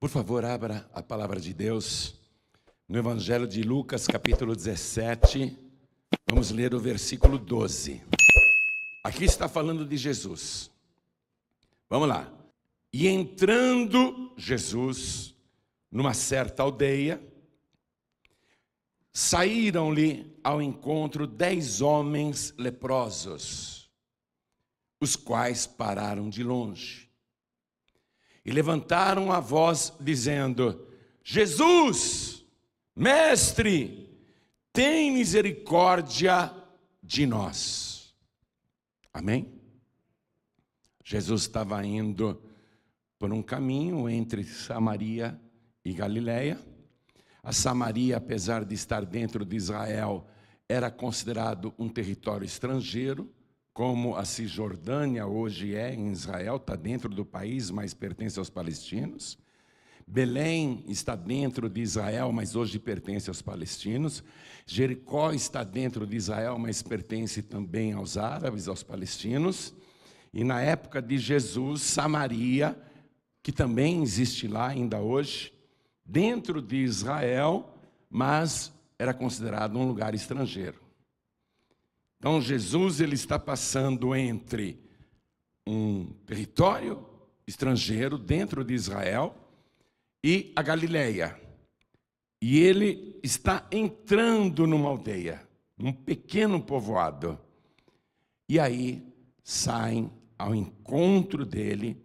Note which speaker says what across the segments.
Speaker 1: Por favor, abra a palavra de Deus no Evangelho de Lucas, capítulo 17. Vamos ler o versículo 12. Aqui está falando de Jesus. Vamos lá. E entrando Jesus numa certa aldeia, saíram-lhe ao encontro 10 homens leprosos, os quais pararam de longe. E levantaram a voz, dizendo: Jesus, mestre, tem misericórdia de nós. Amém? Jesus estava indo por um caminho entre Samaria e Galileia. A Samaria, apesar de estar dentro de Israel, era considerado um território estrangeiro, como a Cisjordânia hoje é em Israel, está dentro do país, mas pertence aos palestinos. Belém está dentro de Israel, mas hoje pertence aos palestinos. Jericó está dentro de Israel, mas pertence também aos árabes, aos palestinos. E na época de Jesus, Samaria, que também existe lá ainda hoje, dentro de Israel, mas era considerado um lugar estrangeiro. Então Jesus ele está passando entre um território estrangeiro dentro de Israel e a Galileia. E ele está entrando numa aldeia, num pequeno povoado. E aí saem ao encontro dele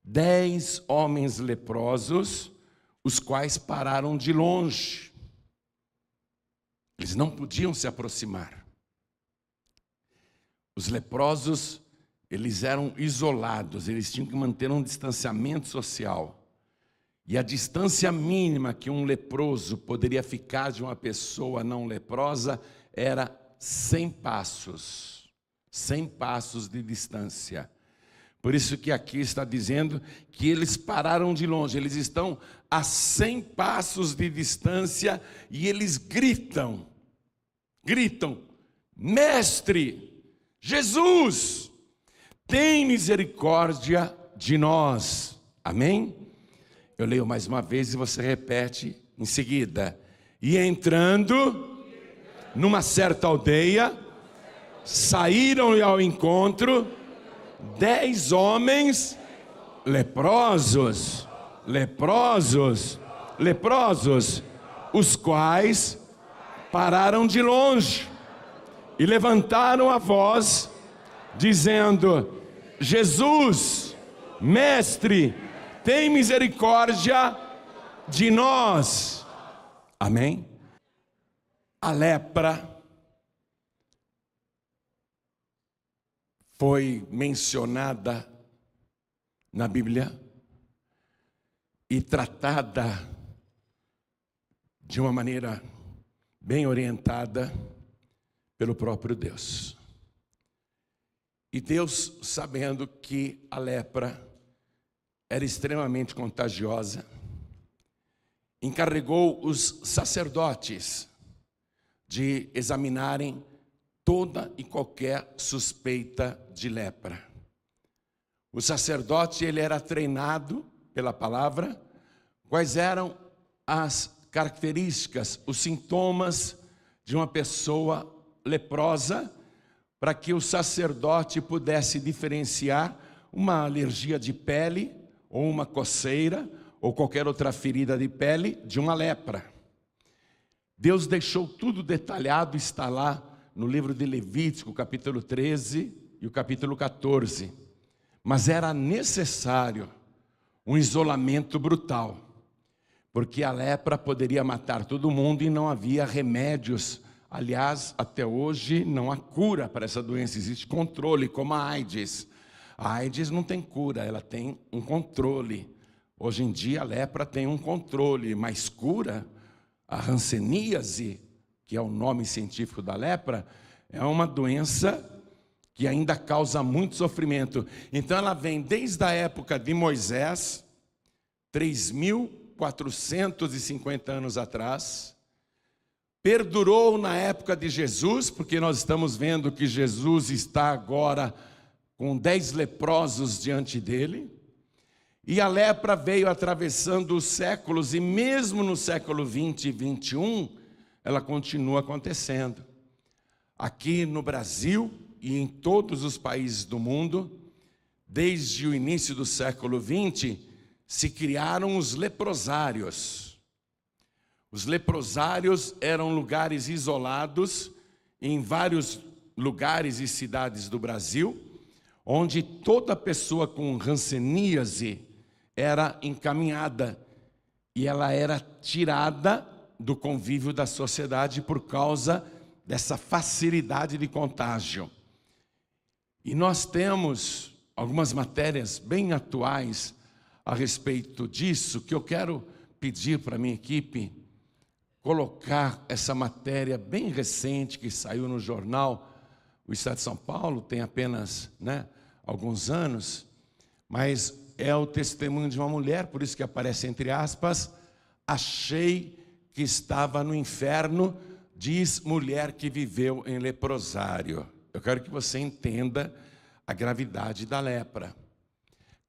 Speaker 1: 10 homens leprosos, os quais pararam de longe. Eles não podiam se aproximar. Os leprosos, eles eram isolados, eles tinham que manter um distanciamento social. E a distância mínima que um leproso poderia ficar de uma pessoa não leprosa era 100 passos. 100 passos de distância. Por isso que aqui está dizendo que eles pararam de longe, eles estão a 100 passos de distância e eles gritam, mestre, Jesus, tem misericórdia de nós. Amém? Eu leio mais uma vez e você repete em seguida. E entrando numa certa aldeia, saíram-lhe ao encontro 10 homens leprosos, os quais pararam de longe e levantaram a voz, dizendo: Jesus, mestre, tem misericórdia de nós. Amém? A lepra foi mencionada na Bíblia e tratada de uma maneira bem orientada pelo próprio Deus. E Deus, sabendo que a lepra era extremamente contagiosa, encarregou os sacerdotes de examinarem toda e qualquer suspeita de lepra. O sacerdote, ele era treinado pela palavra, quais eram as características, os sintomas de uma pessoa leprosa, para que o sacerdote pudesse diferenciar uma alergia de pele, ou uma coceira, ou qualquer outra ferida de pele, de uma lepra. Deus deixou tudo detalhado, está lá no livro de Levítico, capítulo 13 e o capítulo 14. Mas era necessário um isolamento brutal, porque a lepra poderia matar todo mundo e não havia remédios. Aliás, até hoje não há cura para essa doença, existe controle, como a AIDS. A AIDS não tem cura, ela tem um controle. Hoje em dia a lepra tem um controle, mas cura, a hanseníase, que é o nome científico da lepra, é uma doença que ainda causa muito sofrimento. Então ela vem desde a época de Moisés, 3.450 anos atrás, perdurou na época de Jesus, porque nós estamos vendo que Jesus está agora com 10 leprosos diante dele, E a lepra veio atravessando os séculos, e mesmo no século 20 e 21, ela continua acontecendo. Aqui no Brasil e em todos os países do mundo, desde o início do século 20, se criaram os leprosários. Os leprosários eram lugares isolados em vários lugares e cidades do Brasil, onde toda pessoa com hanseníase era encaminhada e ela era tirada do convívio da sociedade por causa dessa facilidade de contágio. E nós temos algumas matérias bem atuais a respeito disso, que eu quero pedir para a minha equipe colocar essa matéria bem recente que saiu no jornal. O Estado de São Paulo tem apenas alguns anos, mas é o testemunho de uma mulher, por isso que aparece entre aspas: achei que estava no inferno, diz mulher que viveu em leprosário. Eu quero que você entenda a gravidade da lepra.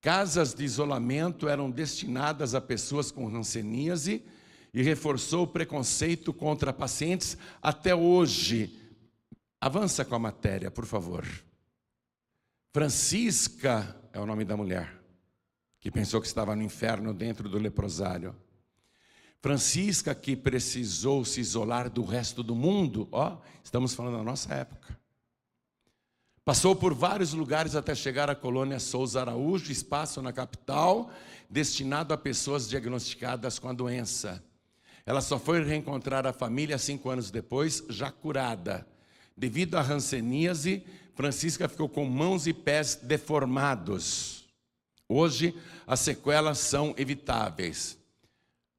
Speaker 1: Casas de isolamento eram destinadas a pessoas com hanseníase e reforçou o preconceito contra pacientes até hoje. Avança com a matéria, por favor. Francisca é o nome da mulher, que pensou que estava no inferno dentro do leprosário. Francisca, que precisou se isolar do resto do mundo, estamos falando da nossa época. Passou por vários lugares até chegar à colônia Souza Araújo, espaço na capital, destinado a pessoas diagnosticadas com a doença. Ela só foi reencontrar a família 5 anos depois, já curada. Devido à hanseníase, Francisca ficou com mãos e pés deformados. Hoje, as sequelas são evitáveis.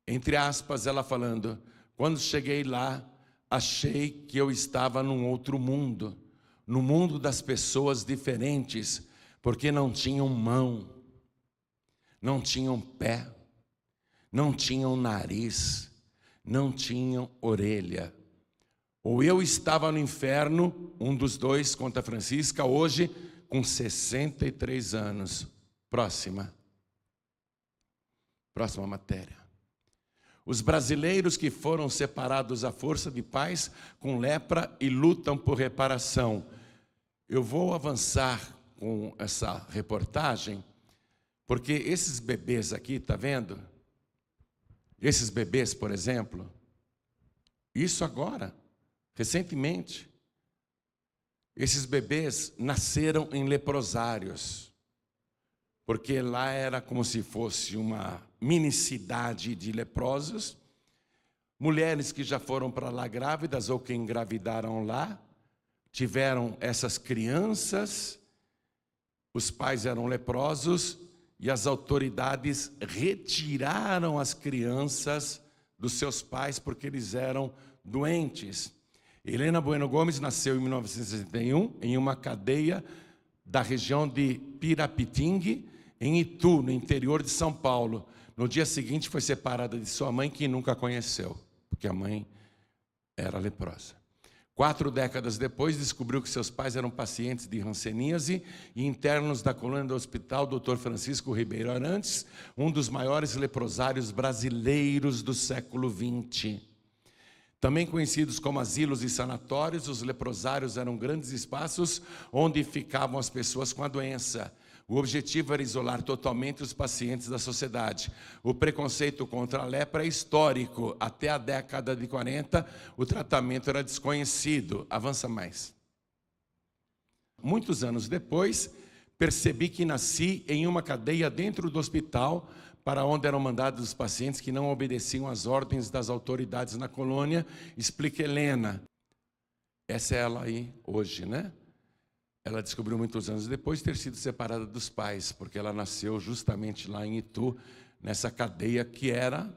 Speaker 1: Entre aspas, ela falando: quando cheguei lá, achei que eu estava num outro mundo, no mundo das pessoas diferentes, porque não tinham mão, não tinham pé, não tinham nariz, não tinham orelha. Ou eu estava no inferno, um dos dois, conta Francisca, hoje com 63 anos. Próxima matéria. Os brasileiros que foram separados à força de paz com lepra e lutam por reparação. Eu vou avançar com essa reportagem, porque esses bebês aqui, está vendo? Esses bebês, por exemplo, isso agora, recentemente, esses bebês nasceram em leprosários, porque lá era como se fosse uma mini cidade de leprosos. Mulheres que já foram para lá grávidas ou que engravidaram lá, tiveram essas crianças, os pais eram leprosos e as autoridades retiraram as crianças dos seus pais porque eles eram doentes. Helena Bueno Gomes nasceu em 1961 em uma cadeia da região de Pirapitingue, em Itu, no interior de São Paulo. No dia seguinte foi separada de sua mãe, que nunca conheceu, porque a mãe era leprosa. 4 décadas depois, descobriu que seus pais eram pacientes de hanseníase e internos da colônia do hospital Dr. Francisco Ribeiro Arantes, um dos maiores leprosários brasileiros do século XX. Também conhecidos como asilos e sanatórios, os leprosários eram grandes espaços onde ficavam as pessoas com a doença. O objetivo era isolar totalmente os pacientes da sociedade. O preconceito contra a lepra é histórico. Até a década de 40, o tratamento era desconhecido. Avança mais. Muitos anos depois, percebi que nasci em uma cadeia dentro do hospital, para onde eram mandados os pacientes que não obedeciam às ordens das autoridades na colônia, explica Helena. Essa é ela aí hoje, né? Ela descobriu muitos anos depois ter sido separada dos pais, porque ela nasceu justamente lá em Itu, nessa cadeia que era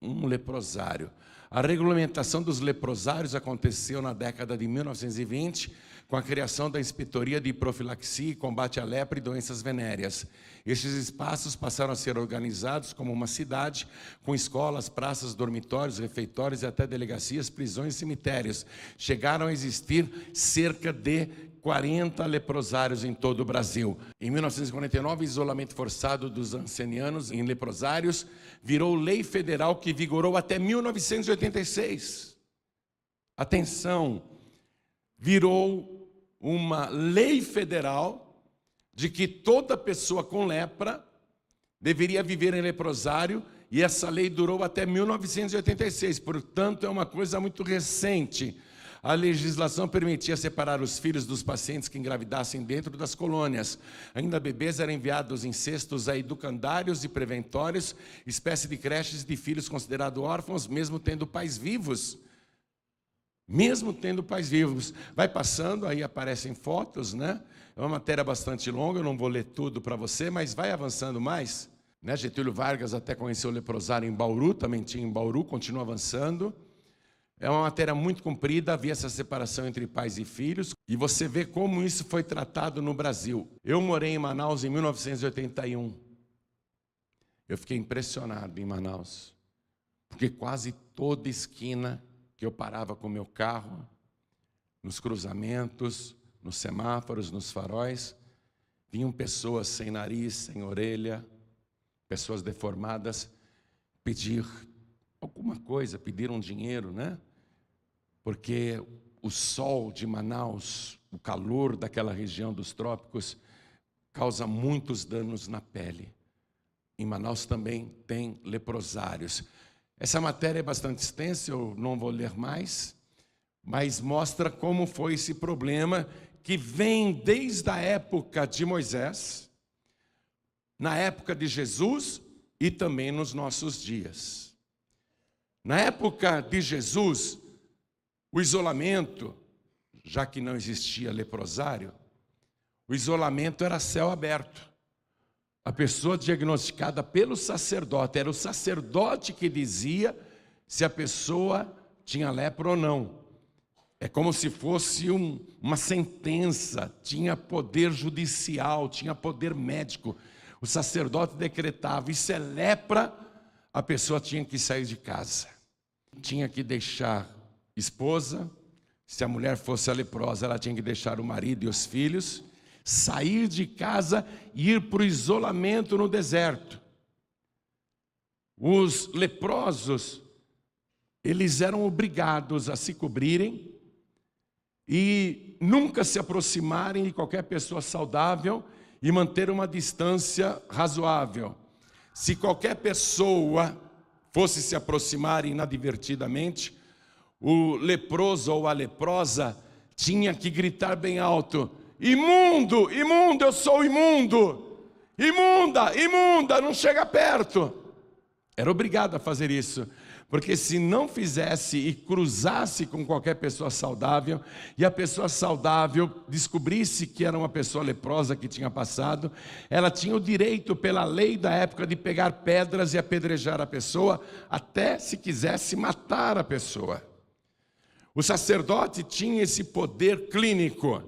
Speaker 1: um leprosário. A regulamentação dos leprosários aconteceu na década de 1920, com a criação da Inspetoria de Profilaxia e Combate à Lepra e Doenças Venéreas. Estes espaços passaram a ser organizados como uma cidade, com escolas, praças, dormitórios, refeitórios e até delegacias, prisões e cemitérios. Chegaram a existir cerca de 40 leprosários em todo o Brasil. Em 1949, o isolamento forçado dos ancenianos em leprosários virou lei federal que vigorou até 1986. Atenção, virou uma lei federal de que toda pessoa com lepra deveria viver em leprosário, e essa lei durou até 1986, portanto é uma coisa muito recente. A legislação permitia separar os filhos dos pacientes que engravidassem dentro das colônias. Ainda bebês eram enviados em cestos a educandários e preventórios, espécie de creches de filhos considerados órfãos, mesmo tendo pais vivos. Vai passando, aí aparecem fotos, né? É uma matéria bastante longa, eu não vou ler tudo para você, mas vai avançando mais. Né? Getúlio Vargas até conheceu o leprosário em Bauru, também tinha em Bauru, continua avançando. É uma matéria muito comprida, havia essa separação entre pais e filhos, e você vê como isso foi tratado no Brasil. Eu morei em Manaus em 1981. Eu fiquei impressionado em Manaus, porque quase toda esquina que eu parava com o meu carro, nos cruzamentos, nos semáforos, nos faróis, vinham pessoas sem nariz, sem orelha, pessoas deformadas, pedir alguma coisa, pediram dinheiro, né? Porque o sol de Manaus, o calor daquela região dos trópicos, causa muitos danos na pele. Em Manaus também tem leprosários. Essa matéria é bastante extensa, eu não vou ler mais, mas mostra como foi esse problema que vem desde a época de Moisés, na época de Jesus e também nos nossos dias. Na época de Jesus, o isolamento, já que não existia leprosário, o isolamento era céu aberto. A pessoa diagnosticada pelo sacerdote, era o sacerdote que dizia se a pessoa tinha lepra ou não. É como se fosse uma sentença, tinha poder judicial, tinha poder médico. O sacerdote decretava, isso é lepra, a pessoa tinha que sair de casa. Tinha que deixar esposa, se a mulher fosse a leprosa, ela tinha que deixar o marido e os filhos, sair de casa e ir para o isolamento no deserto. Os leprosos, eles eram obrigados a se cobrirem e nunca se aproximarem de qualquer pessoa saudável e manter uma distância razoável. Se qualquer pessoa fosse se aproximar inadvertidamente, o leproso ou a leprosa tinha que gritar bem alto: imundo, imundo, eu sou imundo, imunda, imunda, não chega perto. Era obrigado a fazer isso, porque se não fizesse e cruzasse com qualquer pessoa saudável, e a pessoa saudável descobrisse que era uma pessoa leprosa que tinha passado, ela tinha o direito pela lei da época de pegar pedras e apedrejar a pessoa, até se quisesse matar a pessoa. O sacerdote tinha esse poder clínico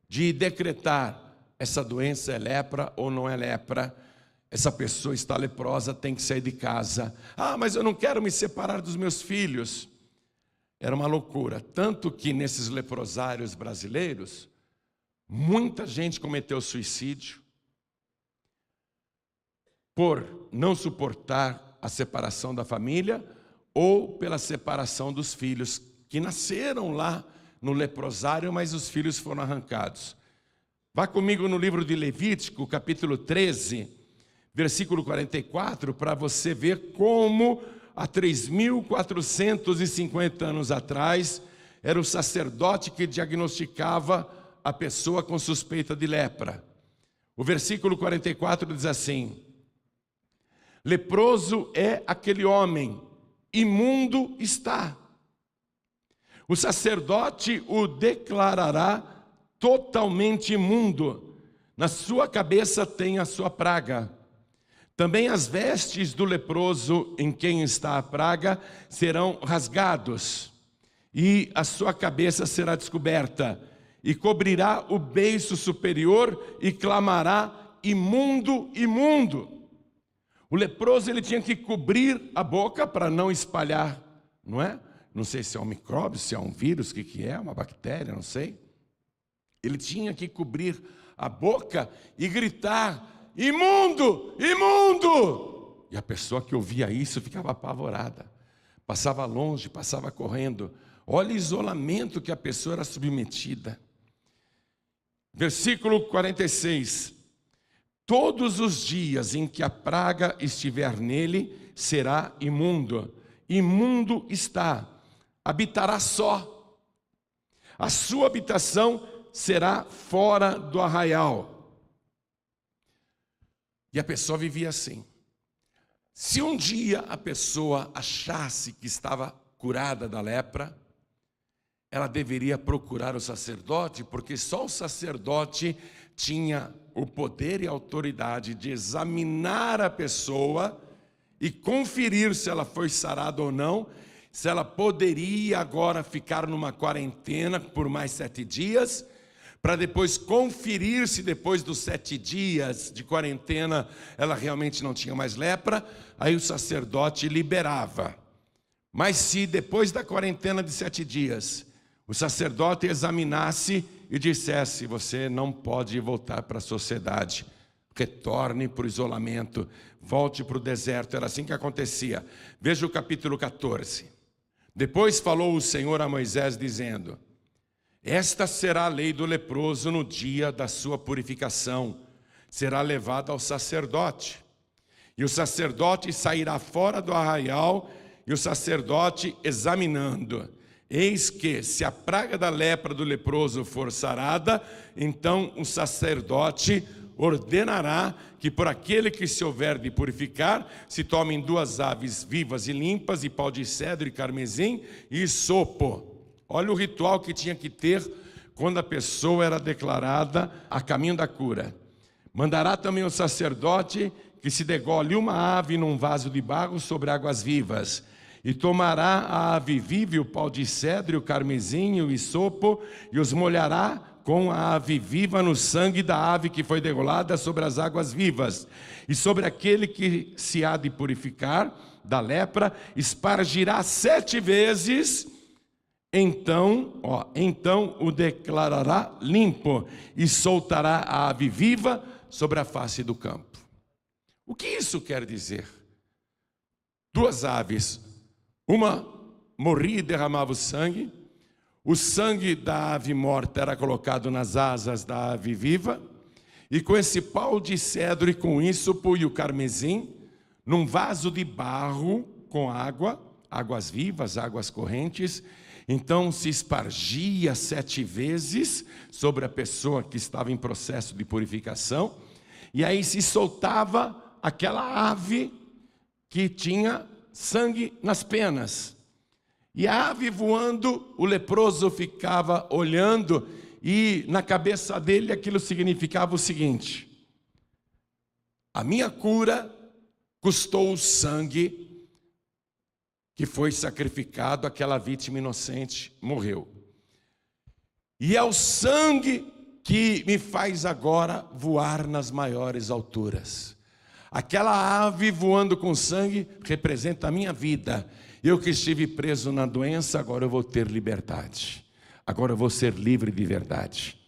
Speaker 1: de decretar: essa doença é lepra ou não é lepra, essa pessoa está leprosa, tem que sair de casa. Ah, mas eu não quero me separar dos meus filhos. Era uma loucura, tanto que nesses leprosários brasileiros, muita gente cometeu suicídio por não suportar a separação da família ou pela separação dos filhos, que nasceram lá no leprosário, mas os filhos foram arrancados. Vá comigo no livro de Levítico, capítulo 13, versículo 44, para você ver como há 3.450 anos atrás era o sacerdote que diagnosticava a pessoa com suspeita de lepra. O versículo 44 diz assim: leproso é aquele homem, imundo está. O sacerdote o declarará totalmente imundo, na sua cabeça tem a sua praga. Também as vestes do leproso em quem está a praga serão rasgados, e a sua cabeça será descoberta, e cobrirá o beiço superior e clamará: imundo, imundo. O leproso, ele tinha que cobrir a boca para não espalhar, não é? Não sei se é um micróbio, se é um vírus, o que é, uma bactéria, não sei. Ele tinha que cobrir a boca e gritar: imundo, imundo! E a pessoa que ouvia isso ficava apavorada. Passava longe, passava correndo. Olha o isolamento que a pessoa era submetida. Versículo 46. Todos os dias em que a praga estiver nele, será imundo. Imundo está, habitará só. A sua habitação será fora do arraial. E a pessoa vivia assim. Se um dia a pessoa achasse que estava curada da lepra, ela deveria procurar o sacerdote, porque só o sacerdote tinha o poder e a autoridade de examinar a pessoa e conferir se ela foi sarada ou não, se ela poderia agora ficar numa quarentena por mais 7 dias, para depois conferir se depois dos 7 dias de quarentena ela realmente não tinha mais lepra, aí o sacerdote liberava. Mas se depois da quarentena de 7 dias, o sacerdote examinasse e dissesse: você não pode voltar para a sociedade, retorne para o isolamento, volte para o deserto. Era assim que acontecia. Veja o capítulo 14. Depois falou o Senhor a Moisés dizendo: esta será a lei do leproso no dia da sua purificação, será levado ao sacerdote, e o sacerdote sairá fora do arraial, e o sacerdote examinando, eis que, se a praga da lepra do leproso for sarada, então o sacerdote ordenará que por aquele que se houver de purificar, se tomem 2 aves vivas e limpas, e pau de cedro e carmesim e isopo. Olha o ritual que tinha que ter quando a pessoa era declarada a caminho da cura. Mandará também o sacerdote que se degole uma ave num vaso de barro sobre águas vivas, e tomará a ave viva e o pau de cedro, e o carmesim e o isopo, e os molhará com a ave viva no sangue da ave que foi degolada sobre as águas vivas. E sobre aquele que se há de purificar da lepra, espargirá 7 vezes, então o declarará limpo, e soltará a ave viva sobre a face do campo. O que isso quer dizer? 2 aves, uma morria e derramava o sangue da ave morta era colocado nas asas da ave viva, e com esse pau de cedro e com ísopo e o carmesim, num vaso de barro com águas vivas, águas correntes, então se espargia 7 vezes sobre a pessoa que estava em processo de purificação, e aí se soltava aquela ave que tinha sangue nas penas. E a ave voando, o leproso ficava olhando, e na cabeça dele aquilo significava o seguinte: a minha cura custou o sangue que foi sacrificado, aquela vítima inocente morreu. E é o sangue que me faz agora voar nas maiores alturas. Aquela ave voando com sangue representa a minha vida. Eu que estive preso na doença, agora eu vou ter liberdade. Agora eu vou ser livre de verdade.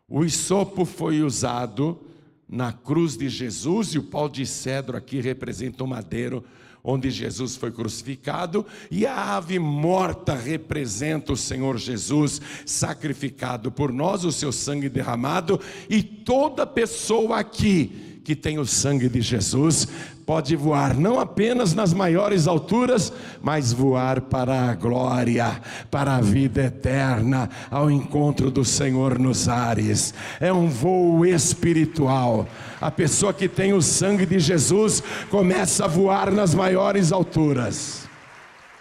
Speaker 1: O isopo foi usado na cruz de Jesus, e o pau de cedro aqui representa o madeiro onde Jesus foi crucificado, e a ave morta representa o Senhor Jesus sacrificado por nós, o seu sangue derramado. E toda pessoa aqui que tem o sangue de Jesus pode voar não apenas nas maiores alturas, mas voar para a glória, para a vida eterna, ao encontro do Senhor nos ares. É um voo espiritual. A pessoa que tem o sangue de Jesus começa a voar nas maiores alturas.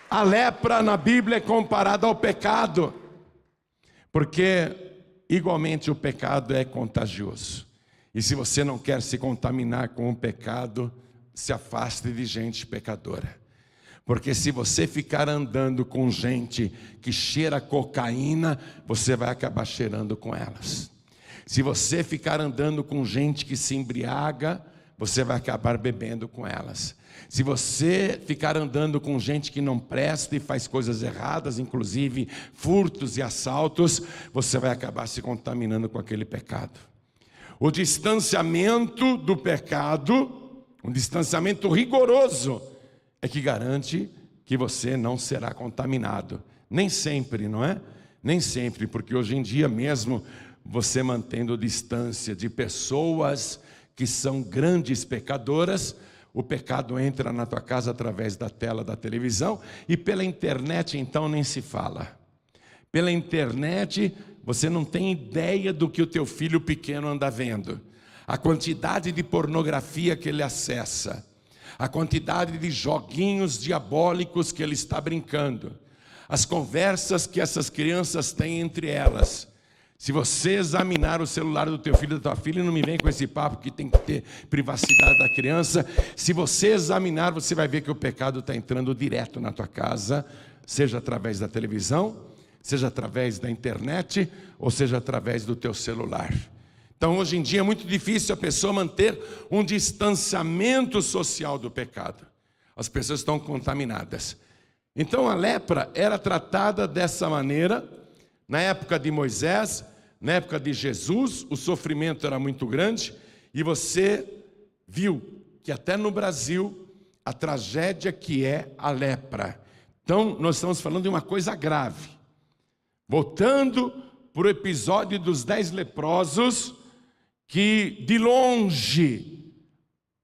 Speaker 1: A lepra na Bíblia é comparada ao pecado, porque igualmente o pecado é contagioso. E se você não quer se contaminar com o pecado, se afaste de gente pecadora. Porque se você ficar andando com gente que cheira cocaína, você vai acabar cheirando com elas. Se você ficar andando com gente que se embriaga, você vai acabar bebendo com elas. Se você ficar andando com gente que não presta e faz coisas erradas, inclusive furtos e assaltos, você vai acabar se contaminando com aquele pecado. O distanciamento do pecado, um distanciamento rigoroso, é que garante que você não será contaminado. Nem sempre, não é? Nem sempre, porque hoje em dia mesmo, você mantendo distância de pessoas que são grandes pecadoras, o pecado entra na tua casa através da tela da televisão, e pela internet então nem se fala. Pela internet você não tem ideia do que o teu filho pequeno anda vendo, a quantidade de pornografia que ele acessa, a quantidade de joguinhos diabólicos que ele está brincando, as conversas que essas crianças têm entre elas. Se você examinar o celular do teu filho e da tua filha, não me vem com esse papo que tem que ter privacidade da criança. Se você examinar, você vai ver que o pecado está entrando direto na tua casa, seja através da televisão, seja através da internet, ou seja através do teu celular. Então, hoje em dia é muito difícil a pessoa manter um distanciamento social do pecado. As pessoas estão contaminadas. Então, a lepra era tratada dessa maneira. Na época de Moisés, na época de Jesus, o sofrimento era muito grande, e você viu que até no Brasil, a tragédia que é a lepra. Então, nós estamos falando de uma coisa grave. Voltando para o episódio dos 10 leprosos, que de longe,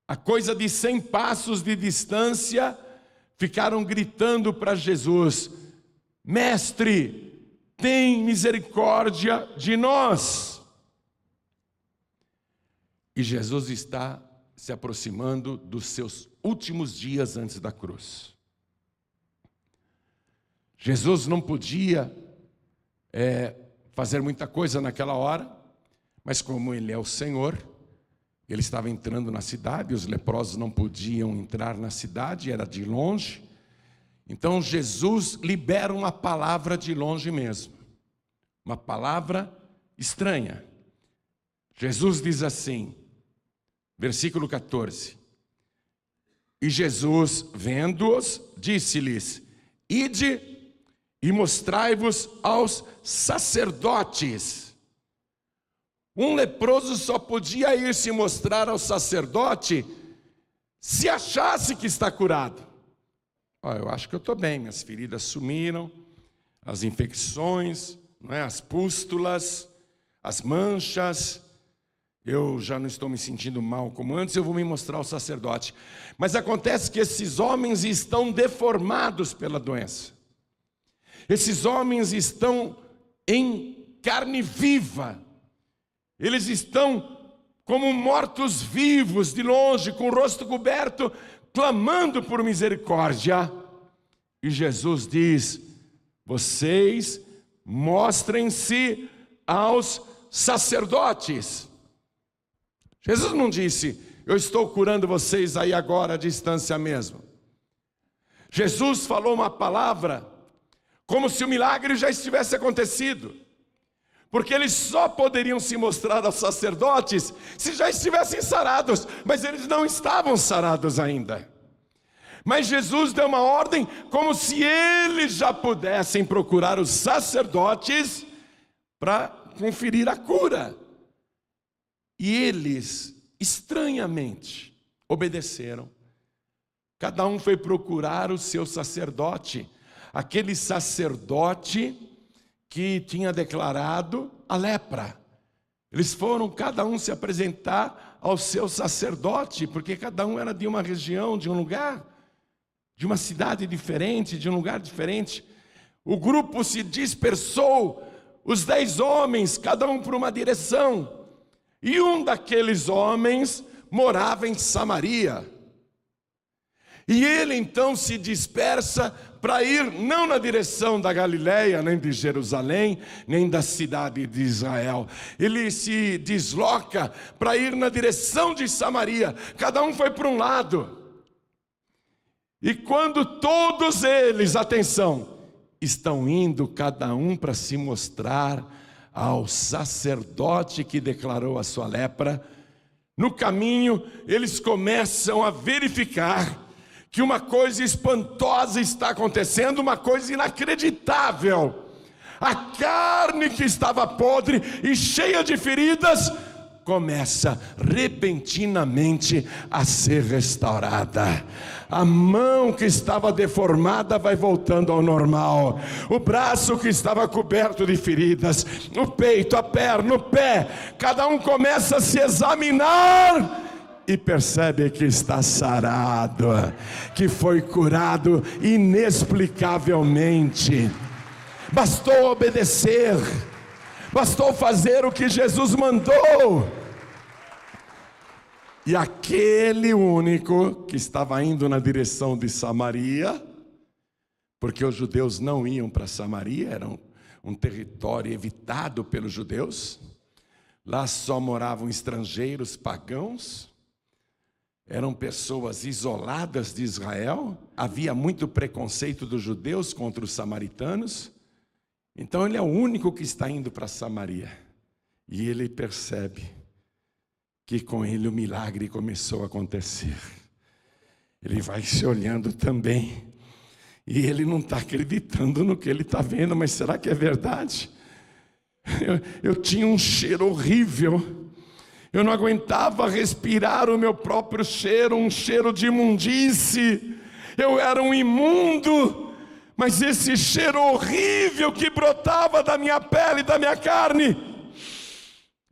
Speaker 1: a coisa de 100 passos de distância, ficaram gritando para Jesus: Mestre, tem misericórdia de nós. E Jesus está se aproximando dos seus últimos dias antes da cruz. Jesus não podia fazer muita coisa naquela hora, mas como Ele é o Senhor, Ele estava entrando na cidade, os leprosos não podiam entrar na cidade, era de longe. Então Jesus libera uma palavra de longe mesmo, uma palavra estranha. Jesus diz assim, versículo 14: E Jesus, vendo-os, disse-lhes: Ide e mostrai-vos aos sacerdotes. Um leproso só podia ir se mostrar ao sacerdote se achasse que está curado. Eu acho que eu estou bem, minhas feridas sumiram, as infecções, não é? As pústulas, as manchas, eu já não estou me sentindo mal como antes, eu vou me mostrar ao sacerdote. Mas acontece que esses homens estão deformados pela doença. Esses homens estão em carne viva. Eles estão como mortos-vivos, de longe, com o rosto coberto, clamando por misericórdia. E Jesus diz: vocês mostrem-se aos sacerdotes. Jesus não disse: eu estou curando vocês aí agora à distância mesmo. Jesus falou uma palavra como se o milagre já estivesse acontecido, porque eles só poderiam se mostrar aos sacerdotes se já estivessem sarados, mas eles não estavam sarados ainda. Mas Jesus deu uma ordem como se eles já pudessem procurar os sacerdotes para conferir a cura. E eles, estranhamente, obedeceram. Cada um foi procurar o seu sacerdote, aquele sacerdote que tinha declarado a lepra. Eles foram cada um se apresentar ao seu sacerdote, porque cada um era de uma região, de um lugar, de uma cidade diferente, de um lugar diferente. O grupo se dispersou, os 10 homens, cada um por uma direção. E um daqueles homens morava em Samaria. E ele então se dispersa para ir não na direção da Galileia, nem de Jerusalém, nem da cidade de Israel. Ele se desloca para ir na direção de Samaria. Cada um foi para um lado. E quando todos eles, atenção, estão indo cada um para se mostrar ao sacerdote que declarou a sua lepra, No caminho, eles começam a verificar que uma coisa espantosa está acontecendo, uma coisa inacreditável. A carne que estava podre e cheia de feridas começa repentinamente a ser restaurada. A mão que estava deformada vai voltando ao normal. O braço que estava coberto de feridas, o peito, a perna, o pé, cada um começa a se examinar e percebe que está sarado, que foi curado inexplicavelmente. Bastou obedecer, bastou fazer o que Jesus mandou. E aquele único que estava indo na direção de Samaria, porque os judeus não iam para Samaria, era um território evitado pelos judeus, lá só moravam estrangeiros pagãos, eram pessoas isoladas de Israel, havia muito preconceito dos judeus contra os samaritanos, então ele é o único que está indo para Samaria, e ele percebe que com ele o milagre começou a acontecer. Ele vai se olhando também, e ele não está acreditando no que ele está vendo, mas será que é verdade? Eu tinha um cheiro horrível, eu não aguentava respirar o meu próprio cheiro, um cheiro de imundície, eu era um imundo, mas esse cheiro horrível que brotava da minha pele, da minha carne,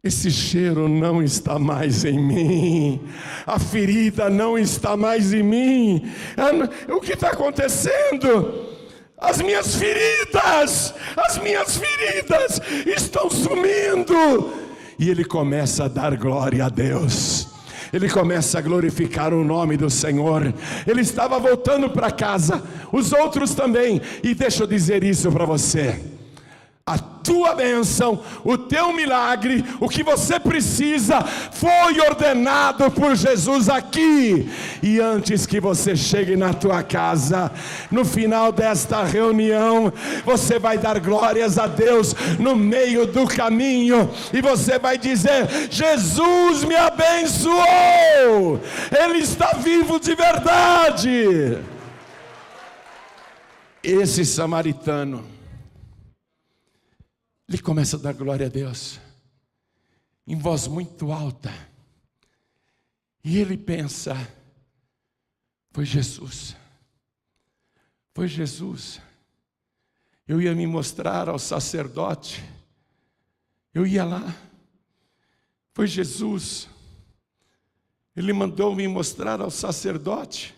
Speaker 1: esse cheiro não está mais em mim, a ferida não está mais em mim. O que está acontecendo? As minhas feridas estão sumindo. E ele começa a dar glória a Deus, ele começa a glorificar o nome do Senhor. Ele estava voltando para casa, os outros também. E deixa eu dizer isso para você: a tua bênção, o teu milagre, o que você precisa, foi ordenado por Jesus aqui. E antes que você chegue na tua casa, no final desta reunião, você vai dar glórias a Deus no meio do caminho, e você vai dizer: Jesus me abençoou, Ele está vivo de verdade. Esse samaritano, ele começa a dar glória a Deus, em voz muito alta, e ele pensa: foi Jesus, eu ia me mostrar ao sacerdote, eu ia lá, foi Jesus, Ele mandou me mostrar ao sacerdote,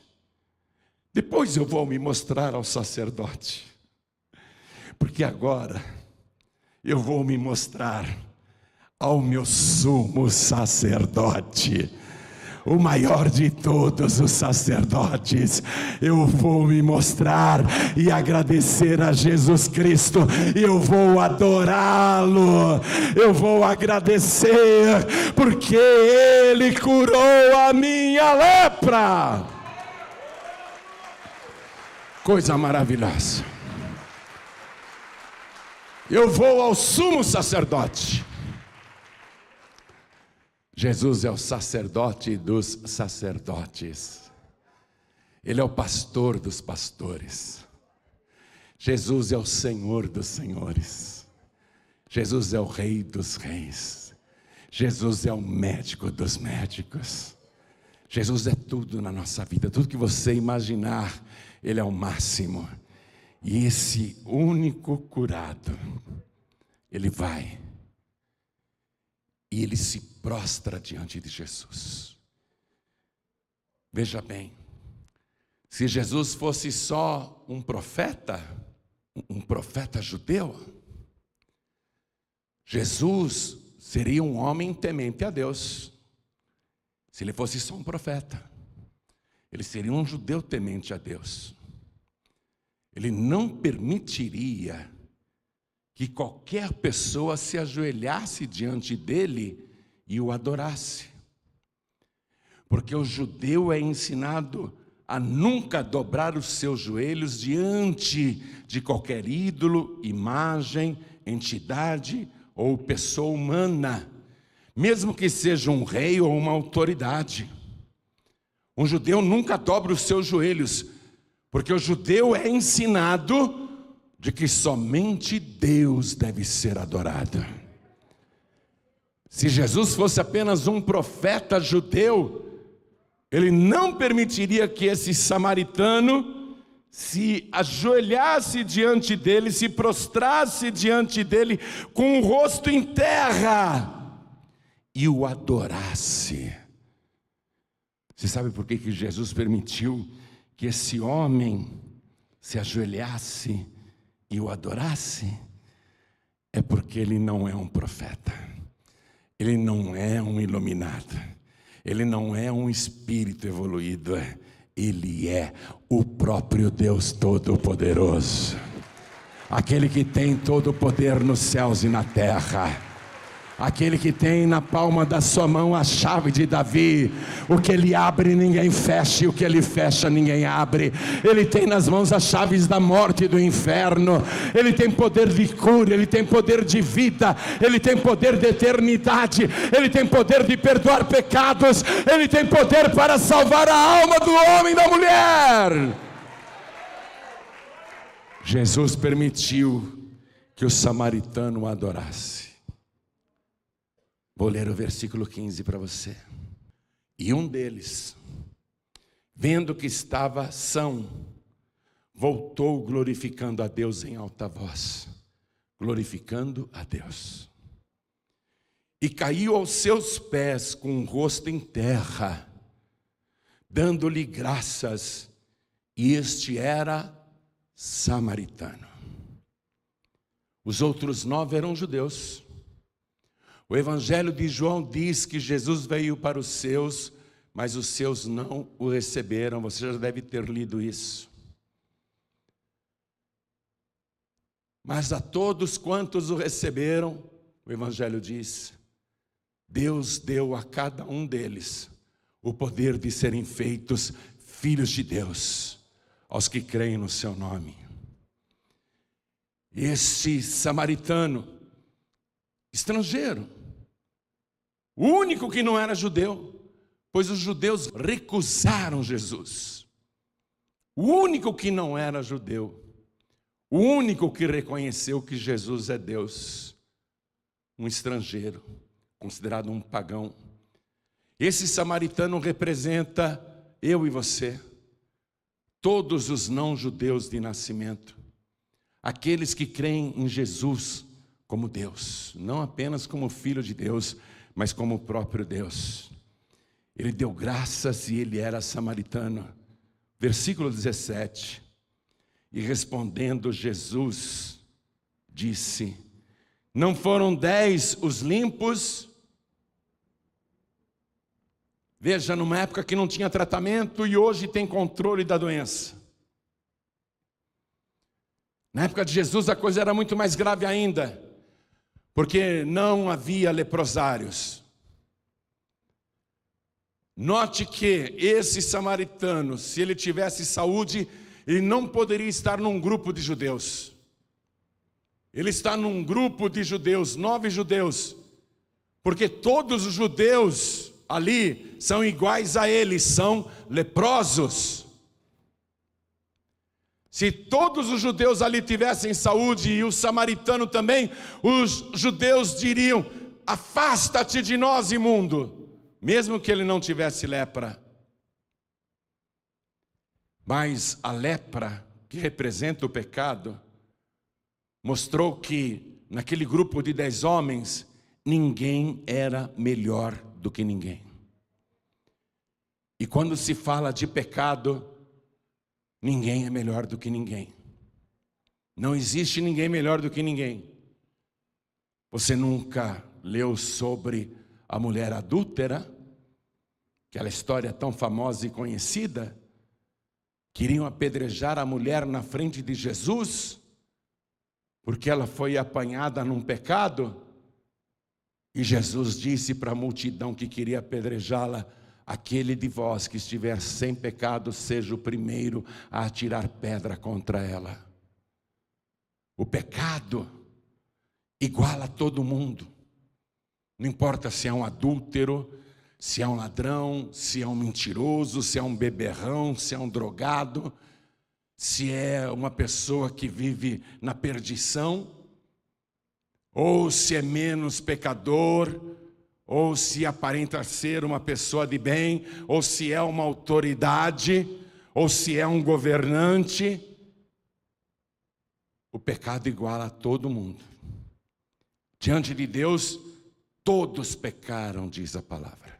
Speaker 1: depois eu vou me mostrar ao sacerdote, porque agora eu vou me mostrar ao meu sumo sacerdote, o maior de todos os sacerdotes. Eu vou me mostrar e agradecer a Jesus Cristo, eu vou adorá-lo, eu vou agradecer, porque Ele curou a minha lepra. Coisa maravilhosa. Eu vou ao sumo sacerdote. Jesus é o sacerdote dos sacerdotes. Ele é o pastor dos pastores. Jesus é o Senhor dos senhores. Jesus é o Rei dos reis. Jesus é o médico dos médicos. Jesus é tudo na nossa vida. Tudo que você imaginar, Ele é o máximo. E esse único curado, ele vai e ele se prostra diante de Jesus. Veja bem, se Jesus fosse só um profeta judeu, Jesus seria um homem temente a Deus. Se ele fosse só um profeta, ele seria um judeu temente a Deus. Ele não permitiria que qualquer pessoa se ajoelhasse diante dele e o adorasse. Porque o judeu é ensinado a nunca dobrar os seus joelhos diante de qualquer ídolo, imagem, entidade ou pessoa humana. mesmo que seja um rei ou uma autoridade. Um judeu nunca dobra os seus joelhos, porque o judeu é ensinado de que somente Deus deve ser adorado. Se Jesus fosse apenas um profeta judeu, ele não permitiria que esse samaritano se ajoelhasse diante dele, se prostrasse diante dele com o rosto em terra e o adorasse. Você sabe por que Jesus permitiu que esse homem se ajoelhasse e o adorasse? É porque ele não é um profeta, ele não é um iluminado, ele não é um espírito evoluído, ele é o próprio Deus Todo-Poderoso, aquele que tem todo o poder nos céus e na terra, aquele que tem na palma da sua mão a chave de Davi. O que ele abre ninguém fecha, e o que ele fecha ninguém abre. Ele tem nas mãos as chaves da morte e do inferno. Ele tem poder de cura, ele tem poder de vida, ele tem poder de eternidade, ele tem poder de perdoar pecados, ele tem poder para salvar a alma do homem e da mulher. Jesus permitiu que o samaritano o adorasse. Vou ler o versículo 15 para você. E um deles, vendo que estava são, voltou glorificando a Deus em alta voz, glorificando a Deus. E caiu aos seus pés com o rosto em terra, dando-lhe graças, e este era samaritano. Os outros 9 eram judeus. O Evangelho de João diz que Jesus veio para os seus, mas os seus não o receberam. Você já deve ter lido isso. Mas a todos quantos o receberam, o Evangelho diz, Deus deu a cada um deles o poder de serem feitos filhos de Deus, aos que creem no seu nome. Esse samaritano, estrangeiro, o único que não era judeu, pois os judeus recusaram Jesus. O único que não era judeu, o único que reconheceu que Jesus é Deus, um estrangeiro, considerado um pagão. Esse samaritano representa eu e você, todos os não-judeus de nascimento, aqueles que creem em Jesus como Deus, não apenas como Filho de Deus, mas como o próprio Deus. Ele deu graças e ele era samaritano. Versículo 17. E respondendo Jesus, disse, não foram 10 os limpos? Veja, numa época que não tinha tratamento e hoje tem controle da doença. Na época de Jesus a coisa era muito mais grave ainda, porque não havia leprosários. Note que esse samaritano, se ele tivesse saúde, ele não poderia estar num grupo de judeus. Ele está num grupo de judeus, 9 judeus, porque todos os judeus ali são iguais a ele, são leprosos. Se todos os judeus ali tivessem saúde e o samaritano também, os judeus diriam, afasta-te de nós, imundo, mesmo que ele não tivesse lepra. Mas a lepra, que representa o pecado, mostrou que naquele grupo de 10 homens, ninguém era melhor do que ninguém. E quando se fala de pecado, ninguém é melhor do que ninguém. Não existe ninguém melhor do que ninguém. Você nunca leu sobre a mulher adúltera? Aquela história tão famosa e conhecida? Queriam apedrejar a mulher na frente de Jesus, porque ela foi apanhada num pecado. E Jesus disse para a multidão que queria apedrejá-la, aquele de vós que estiver sem pecado, seja o primeiro a atirar pedra contra ela. O pecado iguala todo mundo. Não importa se é um adúltero, se é um ladrão, se é um mentiroso, se é um beberrão, se é um drogado, se é uma pessoa que vive na perdição, ou se é menos pecador, ou se aparenta ser uma pessoa de bem, ou se é uma autoridade, ou se é um governante. O pecado iguala a todo mundo. Diante de Deus, todos pecaram, diz a palavra.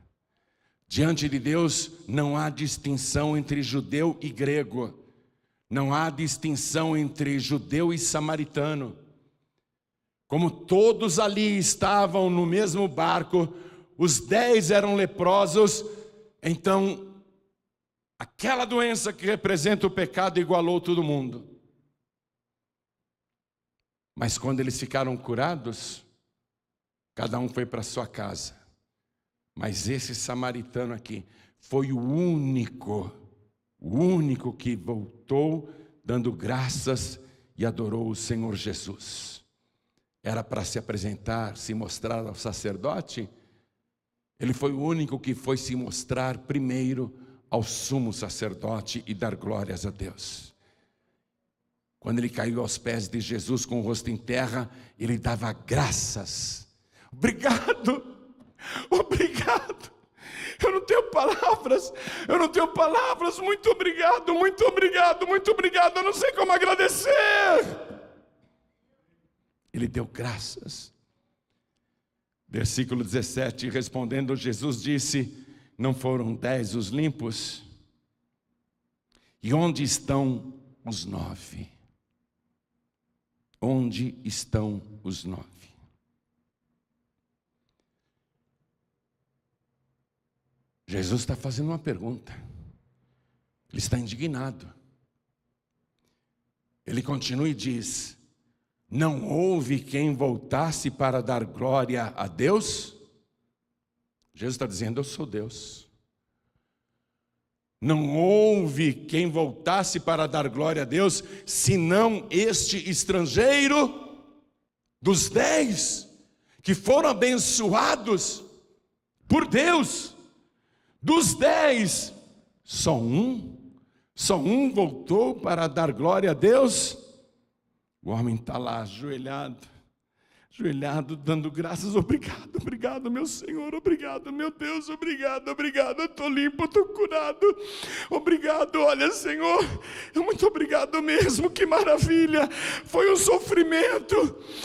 Speaker 1: Diante de Deus não há distinção entre judeu e grego. Não há distinção entre judeu e samaritano. Como todos ali estavam no mesmo barco, os 10 eram leprosos, então aquela doença que representa o pecado igualou todo mundo. Mas quando eles ficaram curados, cada um foi para sua casa. Mas esse samaritano aqui foi o único que voltou dando graças e adorou o Senhor Jesus. Era para se apresentar, se mostrar ao sacerdote. Ele foi o único que foi se mostrar primeiro ao sumo sacerdote e dar glórias a Deus. Quando ele caiu aos pés de Jesus com o rosto em terra, ele dava graças. Obrigado, obrigado. Eu não tenho palavras, muito obrigado, muito obrigado, muito obrigado. Eu não sei como agradecer. Ele deu graças. Versículo 17, respondendo Jesus disse: não foram 10 os limpos? E onde estão os 9? Onde estão os 9? Jesus está fazendo uma pergunta. Ele está indignado. Ele continua e diz: não houve quem voltasse para dar glória a Deus? Jesus está dizendo: eu sou Deus. Não houve quem voltasse para dar glória a Deus, senão este estrangeiro. Dos 10 que foram abençoados por Deus, dos 10, só um voltou para dar glória a Deus. O homem está lá ajoelhado, dando graças. Obrigado, obrigado, meu Senhor, obrigado, meu Deus, obrigado, eu estou limpo, eu estou curado, obrigado, olha, Senhor, muito obrigado mesmo, que maravilha, foi um sofrimento,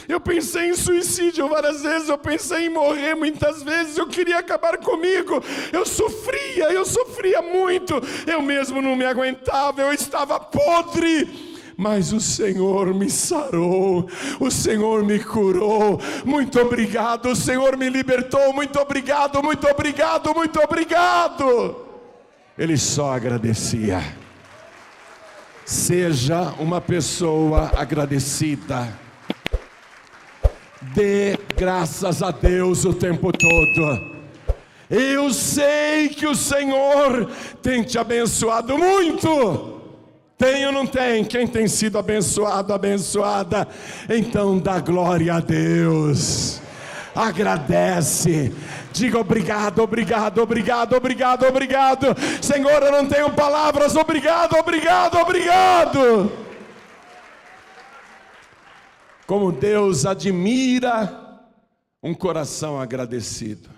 Speaker 1: eu pensei em suicídio várias vezes, eu pensei em morrer muitas vezes, eu queria acabar comigo, eu sofria muito, eu mesmo não me aguentava, eu estava podre. Mas o Senhor me sarou, o Senhor me curou, muito obrigado, o Senhor me libertou, muito obrigado, muito obrigado, muito obrigado. Ele só agradecia. Seja uma pessoa agradecida. Dê graças a Deus o tempo todo. Eu sei que o Senhor tem te abençoado muito. Tem ou não tem? Quem tem sido abençoado, abençoada? Então dá glória a Deus. Agradece. Diga obrigado, obrigado, obrigado, obrigado, obrigado. Senhor, eu não tenho palavras. Obrigado, obrigado, obrigado. Como Deus admira um coração agradecido.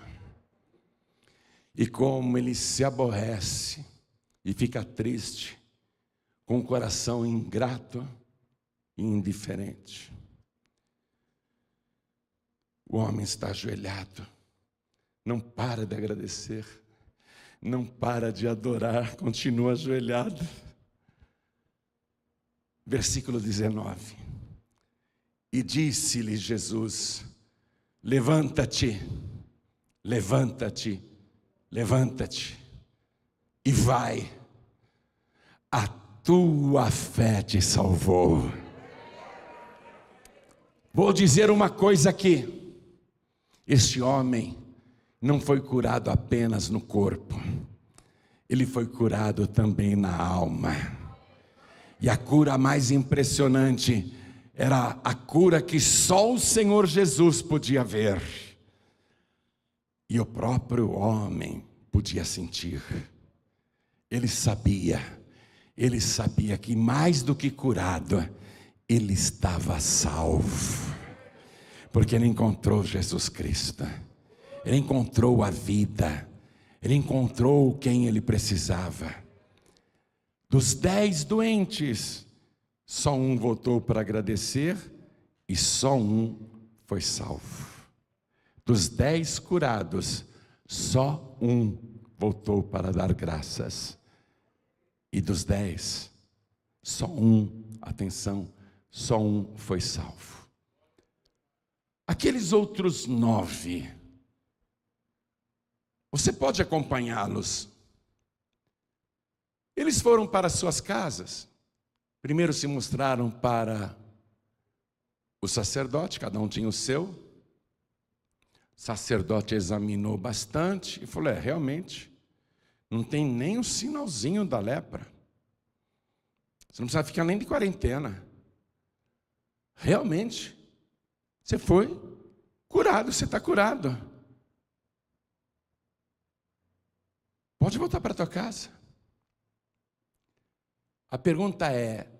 Speaker 1: E como Ele se aborrece e fica triste com o coração ingrato e indiferente. O homem está ajoelhado, não para de agradecer, não para de adorar, continua ajoelhado. Versículo 19. E disse-lhe Jesus: levanta-te, levanta-te, levanta-te, e vai, a tua fé te salvou. Vou dizer uma coisa aqui. Este homem não foi curado apenas no corpo. Ele foi curado também na alma. E a cura mais impressionante era a cura que só o Senhor Jesus podia ver. E o próprio homem podia sentir. Ele sabia que mais do que curado, ele estava salvo. Porque ele encontrou Jesus Cristo. Ele encontrou a vida. Ele encontrou quem ele precisava. Dos 10 doentes, só um voltou para agradecer e só um foi salvo. Dos 10 curados, só um voltou para dar graças. E dos 10, só um, atenção, só um foi salvo. Aqueles outros 9, você pode acompanhá-los. Eles foram para suas casas. Primeiro se mostraram para o sacerdote, cada um tinha o seu. O sacerdote examinou bastante e falou: realmente, não tem nem um sinalzinho da lepra. Você não precisa ficar nem de quarentena. Realmente, você foi curado, você está curado. Pode voltar para a tua casa. A pergunta é: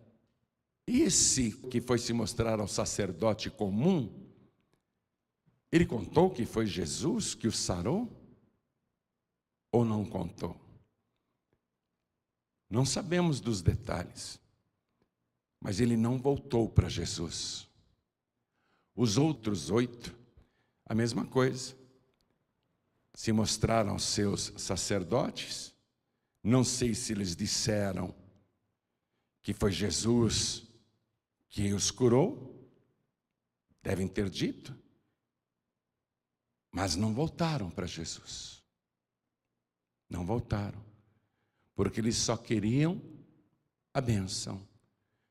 Speaker 1: esse que foi se mostrar ao sacerdote comum, ele contou que foi Jesus que o sarou? Ou não contou? Não sabemos dos detalhes, mas ele não voltou para Jesus. Os outros 8, a mesma coisa. Se mostraram aos seus sacerdotes. Não sei se eles disseram que foi Jesus que os curou. Devem ter dito. Mas não voltaram para Jesus. Não voltaram. Porque eles só queriam a bênção.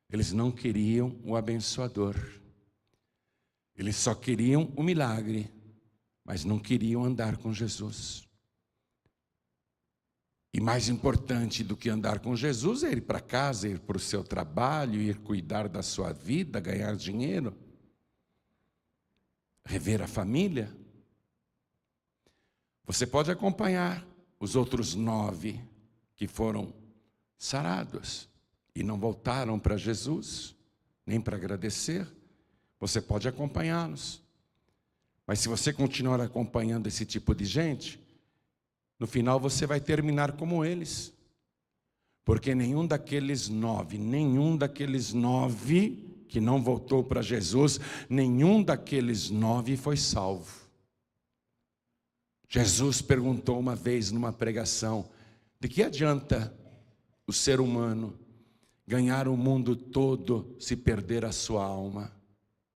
Speaker 1: Eles não queriam o abençoador. Eles só queriam o milagre, mas não queriam andar com Jesus. E mais importante do que andar com Jesus é ir para casa, ir para o seu trabalho, ir cuidar da sua vida, ganhar dinheiro, rever a família. Você pode acompanhar os outros 9 que foram sarados e não voltaram para Jesus, nem para agradecer. Você pode acompanhá-los. Mas se você continuar acompanhando esse tipo de gente, no final você vai terminar como eles. Porque nenhum daqueles 9 que não voltou para Jesus, nenhum daqueles 9 foi salvo. Jesus perguntou uma vez numa pregação: de que adianta o ser humano ganhar o mundo todo se perder a sua alma?